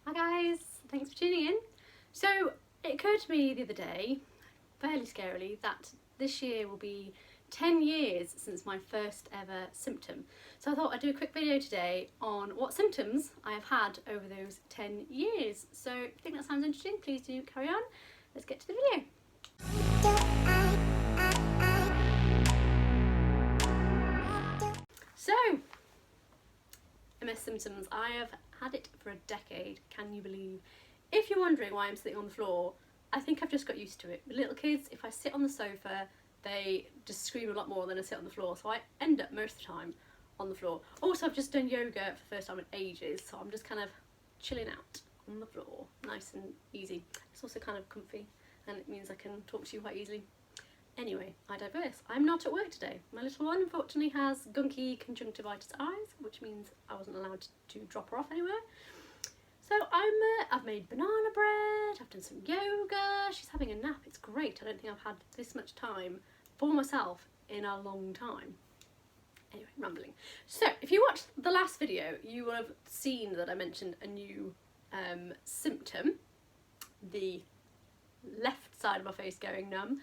Hi guys, thanks for tuning in. So it occurred to me the other day, fairly scarily, that this year will be 10 years since my first ever symptom. So I thought I'd do a quick video today on what symptoms I have had over those 10 years. So if you think that sounds interesting, please do carry on. Let's get to the video. So, MS symptoms. I have had it for a decade, can you believe? If you're wondering why I'm sitting on the floor, I think I've just got used to it. With little kids, if I sit on the sofa, they just scream a lot more than I sit on the floor, so I end up most of the time on the floor. Also, I've just done yoga for the first time in ages, so I'm just kind of chilling out on the floor, nice and easy. It's also kind of comfy, and it means I can talk to you quite easily. Anyway, I digress. I'm not at work today. My little one unfortunately has gunky conjunctivitis eyes, which means I wasn't allowed to drop her off anywhere. So I've made banana bread, I've done some yoga, she's having a nap, it's great. I don't think I've had this much time for myself in a long time. Anyway, rambling. So if you watched the last video, you will have seen that I mentioned a new symptom, the left side of my face going numb.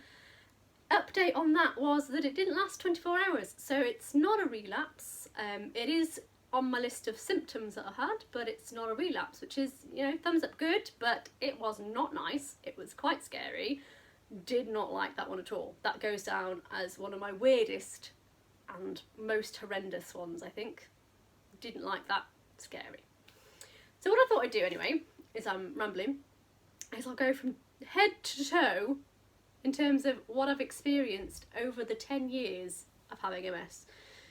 Update on that was that it didn't last 24 hours, so it's not a relapse. It is on my list of symptoms that I had, but it's not a relapse, which is, you know, thumbs up good, but it was not nice. It was quite scary. Did not like that one at all. That goes down as one of my weirdest and most horrendous ones, I think. Didn't like that. Scary. So what I thought I'd do anyway, is I'm rambling, is I'll go from head to toe in terms of what I've experienced over the 10 years of having MS.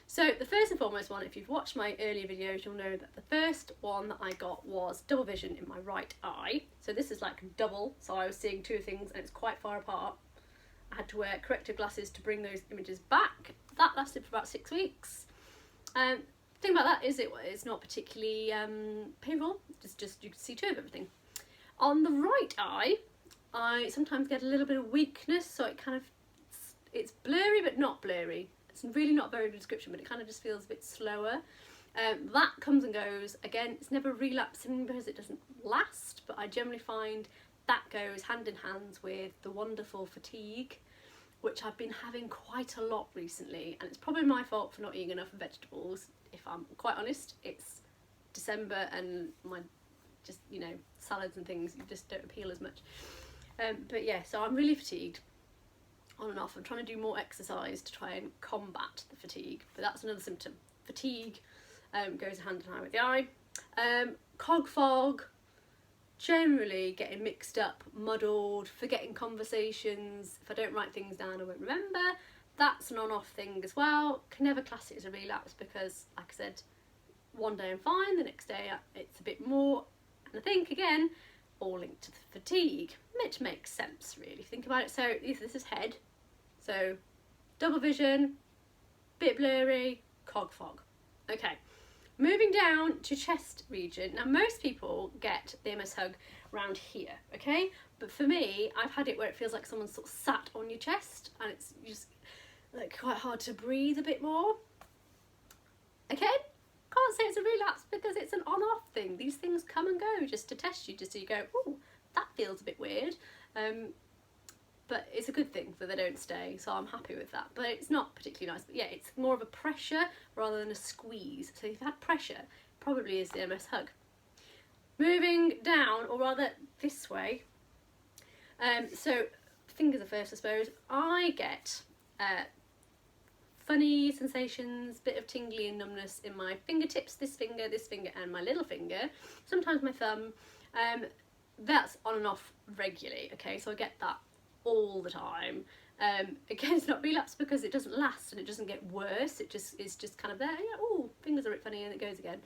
So the first and foremost one, if you've watched my earlier videos, you'll know that the first one that I got was double vision in my right eye. So this is like double, so I was seeing two things and it's quite far apart. I had to wear corrective glasses to bring those images back. That lasted for about 6 weeks. The thing about that is it's not particularly painful, just you can see two of everything. On the right eye, I sometimes get a little bit of weakness, so it's blurry but not blurry. It's really not a very good description, but it kind of just feels a bit slower. That comes and goes. Again, it's never relapsing because it doesn't last, but I generally find that goes hand in hand with the wonderful fatigue, which I've been having quite a lot recently, and it's probably my fault for not eating enough vegetables. If I'm quite honest, it's December and my salads and things just don't appeal as much. But yeah, so I'm really fatigued on and off. I'm trying to do more exercise to try and combat the fatigue, but that's another symptom. Fatigue goes hand in hand with the eye. Cog fog, generally getting mixed up, muddled, forgetting conversations. If I don't write things down, I won't remember. That's an on-off thing as well. Can never class it as a relapse because, like I said, one day I'm fine, the next day it's a bit more. And I think, again, all linked to the fatigue, which makes sense really. Think about it. So this is head, so double vision, bit blurry, cog fog. Okay, moving down to chest region. Now most people get the MS hug around here, okay, but for me, I've had it where it feels like someone sort of sat on your chest and it's just like quite hard to breathe a bit more. Okay, can't say it's a relapse because it's an on-off thing. These things come and go just to test you, just so you go, oh, that feels a bit weird. But it's a good thing that they don't stay, so I'm happy with that. But it's not particularly nice. But yeah, it's more of a pressure rather than a squeeze. So if you've had pressure, probably is the MS hug. Moving down, or rather this way. So fingers are first, I suppose. I get funny sensations, bit of tingly and numbness in my fingertips, this finger and my little finger, sometimes my thumb. That's on and off regularly, okay, so I get that all the time. Again, it's not relapse because it doesn't last and it doesn't get worse, it's just kind of there, yeah, oh, fingers are a bit funny, and it goes again.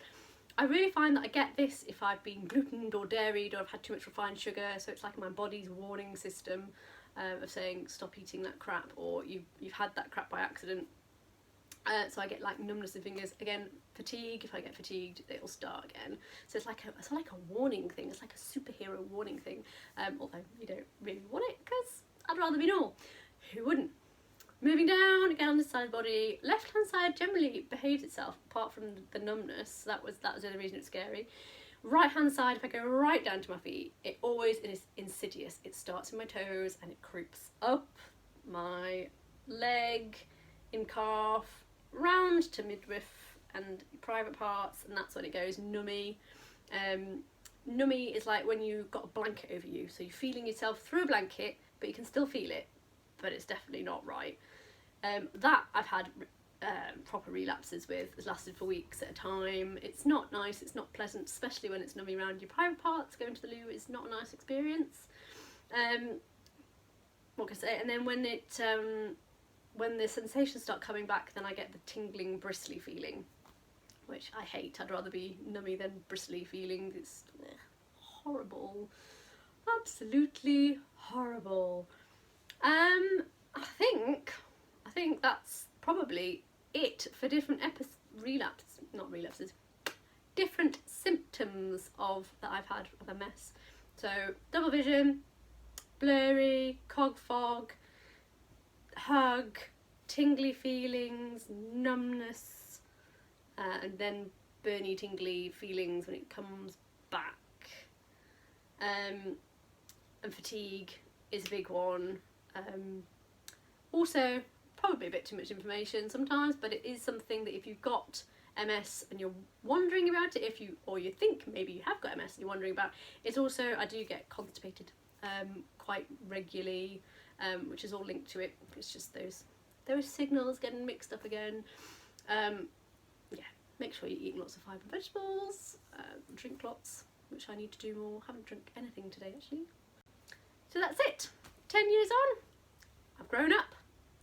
I really find that I get this if I've been glutened or dairied or I've had too much refined sugar, so it's like my body's warning system of saying stop eating that crap, or you've had that crap by accident. So I get like numbness in fingers. Again, fatigue. If I get fatigued, it'll start again. So it's like a warning thing. It's like a superhero warning thing. Although you don't really want it because I'd rather be normal. Who wouldn't? Moving down again on this side of the body. Left hand side generally behaves itself apart from the numbness. That was the other reason it's scary. Right hand side, if I go right down to my feet, it always is insidious. It starts in my toes and it creeps up my leg, in calf, round to midriff and private parts, and that's when it goes nummy. Nummy is like when you've got a blanket over you, so you're feeling yourself through a blanket, but you can still feel it, but it's definitely not right. That I've had proper relapses with. It's lasted for weeks at a time. It's not nice, it's not pleasant, especially when it's numbing around your private parts. Going to the loo is not a nice experience. What can I say? And then when the sensations start coming back, then I get the tingling, bristly feeling, which I hate. I'd rather be nummy than bristly feeling. It's horrible. Absolutely horrible. I think that's probably it for different different symptoms that I've had of MS. So double vision, blurry, cog fog, hug, tingly feelings, numbness, and then burny tingly feelings when it comes back. And fatigue is a big one. Also, probably a bit too much information sometimes, but it is something that if you've got MS and you're wondering about it, or you think maybe you have got MS and you're wondering about, it's also, I do get constipated quite regularly, which is all linked to it. It's just those signals getting mixed up again. Yeah, make sure you're eating lots of fibre and vegetables, drink lots, which I need to do more. Haven't drunk anything today actually. So that's it. 10 years on, I've grown up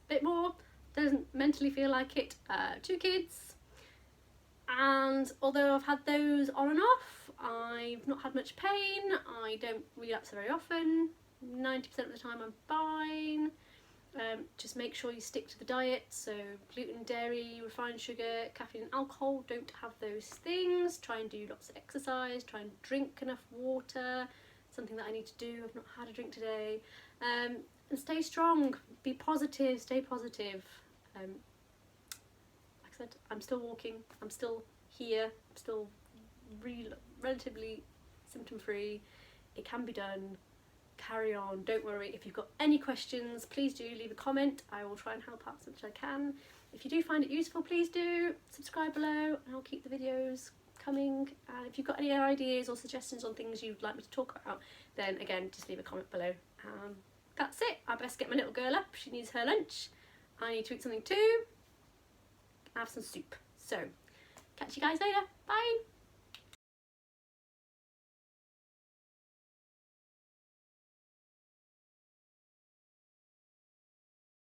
a bit more, doesn't mentally feel like it. 2 kids, and although I've had those on and off, I've not had much pain. I don't relapse very often. 90% of the time I'm fine. Just make sure you stick to the diet, so gluten, dairy, refined sugar, caffeine and alcohol, don't have those things. Try and do lots of exercise, try and drink enough water, something that I need to do. I've not had a drink today. And stay strong, be positive, stay positive. Like I said, I'm still walking, I'm still here, I'm still relatively symptom free. It can be done. Carry on, don't worry. If you've got any questions, please do leave a comment. I will try and help out as much as I can. If you do find it useful, please do subscribe below and I'll keep the videos coming. And if you've got any ideas or suggestions on things you'd like me to talk about, then again, just leave a comment below. That's it. I best get my little girl up. She needs her lunch. I need to eat something too. Have some soup. So, catch you guys later. Bye.